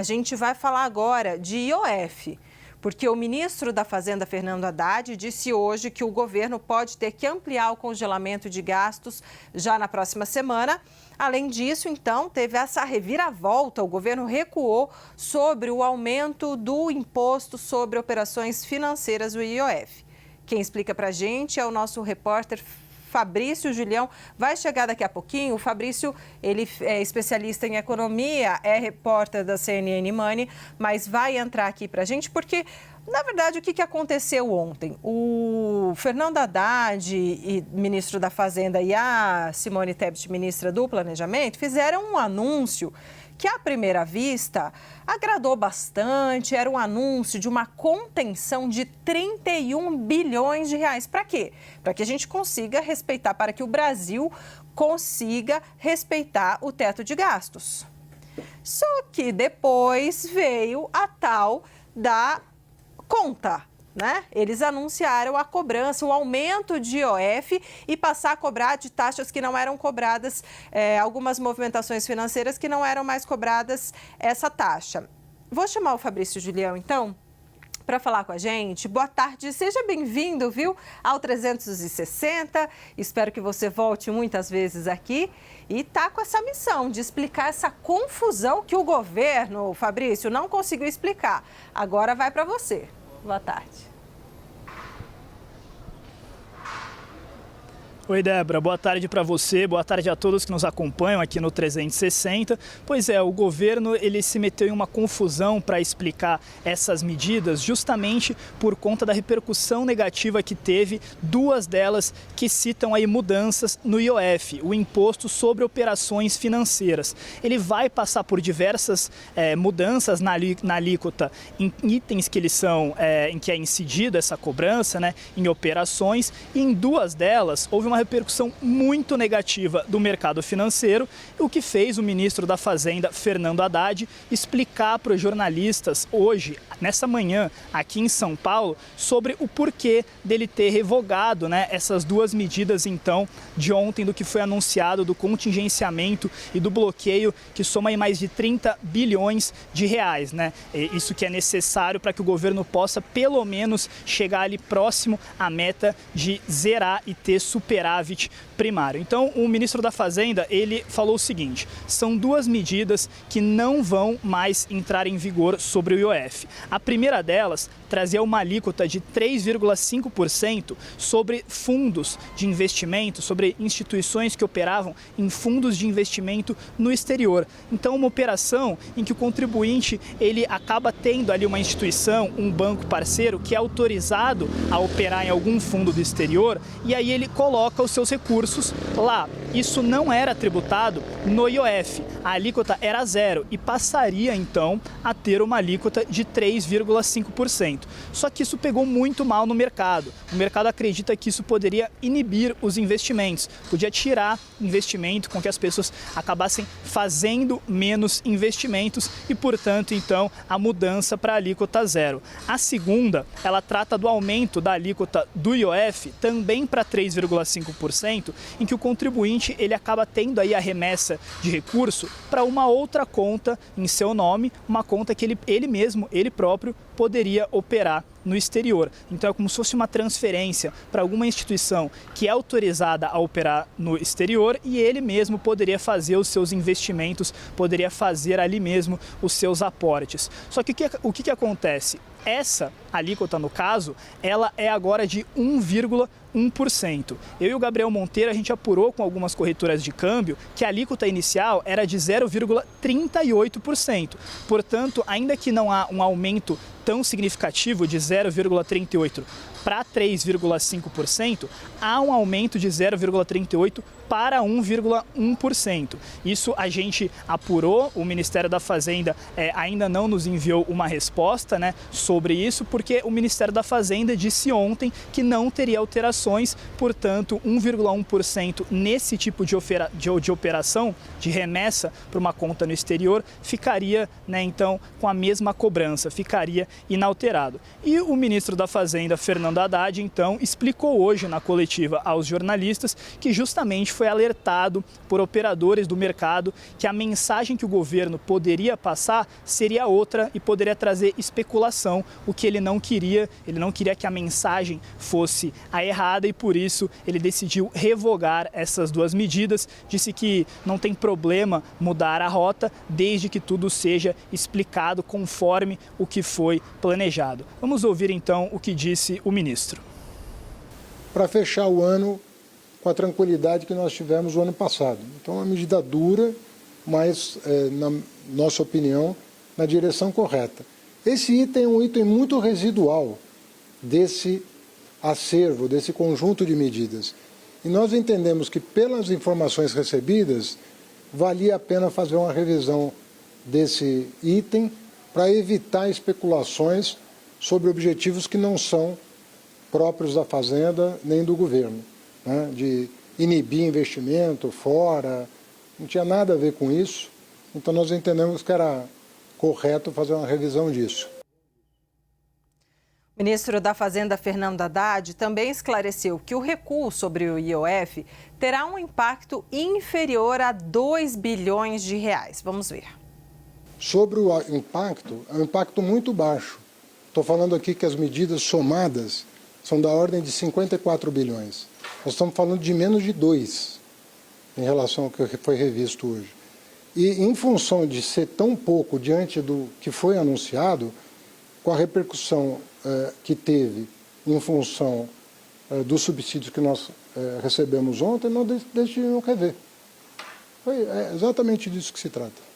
A gente vai falar agora de IOF, porque o ministro da Fazenda, Fernando Haddad, disse hoje que o governo pode ter que ampliar o congelamento de gastos já na próxima semana. Além disso, então, teve essa reviravolta. O governo recuou sobre o aumento do imposto sobre operações financeiras, o IOF. Quem explica para a gente é o nosso repórter Fabrício Julião. Vai chegar daqui a pouquinho. O Fabrício, ele é especialista em economia, é repórter da CNN Money, mas vai entrar aqui para a gente porque, na verdade, o que aconteceu ontem? O Fernando Haddad, ministro da Fazenda, e a Simone Tebet, ministra do Planejamento, fizeram um anúncio que, à primeira vista, agradou bastante. Era um anúncio de uma contenção de 31 bilhões de reais. Para quê? Para que a gente consiga respeitar, para que o Brasil consiga respeitar o teto de gastos. Só que depois veio a tal da conta, né? Eles anunciaram a cobrança, o aumento de IOF e passar a cobrar de taxas que não eram cobradas, algumas movimentações financeiras que não eram mais cobradas essa taxa. Vou chamar o Fabrício Julião, então, para falar com a gente. Boa tarde, seja bem-vindo, viu, ao 360. Espero que você volte muitas vezes aqui e tá com essa missão de explicar essa confusão que o governo, Fabrício, não conseguiu explicar. Agora vai para você. Boa tarde. Oi, Débora. Boa tarde para você, boa tarde a todos que nos acompanham aqui no 360. Pois é, o governo ele se meteu em uma confusão para explicar essas medidas justamente por conta da repercussão negativa que teve, duas delas que citam aí mudanças no IOF, o Imposto sobre Operações Financeiras. Ele vai passar por diversas mudanças na alíquota em itens que eles são, em que é incidido essa cobrança, né, em operações, e em duas delas houve uma repercussão muito negativa do mercado financeiro, o que fez o ministro da Fazenda, Fernando Haddad, explicar para os jornalistas hoje, nessa manhã, aqui em São Paulo, sobre o porquê dele ter revogado, né, essas duas medidas, então, de ontem, do que foi anunciado, do contingenciamento e do bloqueio, que soma aí mais de 30 bilhões de reais, né? Isso que é necessário para que o governo possa, pelo menos, chegar ali próximo à meta de zerar e ter superávit primário. Então, o ministro da Fazenda, ele falou o seguinte: são duas medidas que não vão mais entrar em vigor sobre o IOF. A primeira delas trazia uma alíquota de 3,5% sobre fundos de investimento, sobre instituições que operavam em fundos de investimento no exterior. Então, uma operação em que o contribuinte ele acaba tendo ali uma instituição, um banco parceiro que é autorizado a operar em algum fundo do exterior, e aí ele coloca os seus recursos lá. Isso não era tributado no IOF. A alíquota era zero e passaria então a ter uma alíquota de 3,5%. Só que isso pegou muito mal no mercado. O mercado acredita que isso poderia inibir os investimentos, podia tirar investimento, com que as pessoas acabassem fazendo menos investimentos e, portanto, então, a mudança para a alíquota zero. A segunda, ela trata do aumento da alíquota do IOF também para 3,5%, em que o contribuinte ele acaba tendo aí a remessa de recurso para uma outra conta em seu nome, uma conta que ele próprio poderia operar no exterior. Então é como se fosse uma transferência para alguma instituição que é autorizada a operar no exterior e ele mesmo poderia fazer os seus investimentos, poderia fazer ali mesmo os seus aportes. Só que o que acontece? Essa alíquota, no caso, ela é agora de 1,1%. Eu e o Gabriel Monteiro, a gente apurou com algumas corretoras de câmbio que a alíquota inicial era de 0,38%. Portanto, ainda que não há um aumento tão significativo de 0,38% para 3,5%, há um aumento de 0,38% para 1,1%. Isso a gente apurou, o Ministério da Fazenda ainda não nos enviou uma resposta, né, sobre isso, porque o Ministério da Fazenda disse ontem que não teria alterações, portanto 1,1% nesse tipo de operação, de remessa para uma conta no exterior, ficaria, né, então com a mesma cobrança, ficaria inalterado. E o ministro da Fazenda, Fernando Haddad, então, explicou hoje na coletiva aos jornalistas que justamente foi alertado por operadores do mercado que a mensagem que o governo poderia passar seria outra e poderia trazer especulação, o que ele não queria que a mensagem fosse a errada e por isso ele decidiu revogar essas duas medidas, disse que não tem problema mudar a rota desde que tudo seja explicado conforme o que foi planejado. Vamos ouvir então o que disse o ministro. Para fechar o ano com a tranquilidade que nós tivemos o ano passado. Então, uma medida dura, mas, na nossa opinião, na direção correta. Esse item é um item muito residual desse acervo, desse conjunto de medidas. E nós entendemos que, pelas informações recebidas, valia a pena fazer uma revisão desse item para evitar especulações sobre objetivos que não são próprios da Fazenda nem do governo, né? De inibir investimento fora, não tinha nada a ver com isso, então nós entendemos que era correto fazer uma revisão disso. O ministro da Fazenda, Fernando Haddad, também esclareceu que o recuo sobre o IOF terá um impacto inferior a 2 bilhões de reais. Vamos ver. Sobre o impacto, é um impacto muito baixo. Estou falando aqui que as medidas somadas são da ordem de 54 bilhões. Nós estamos falando de menos de 2 em relação ao que foi revisto hoje. E em função de ser tão pouco diante do que foi anunciado, com a repercussão que teve em função dos subsídios que nós recebemos ontem, nós decidimos rever. Foi exatamente disso que se trata.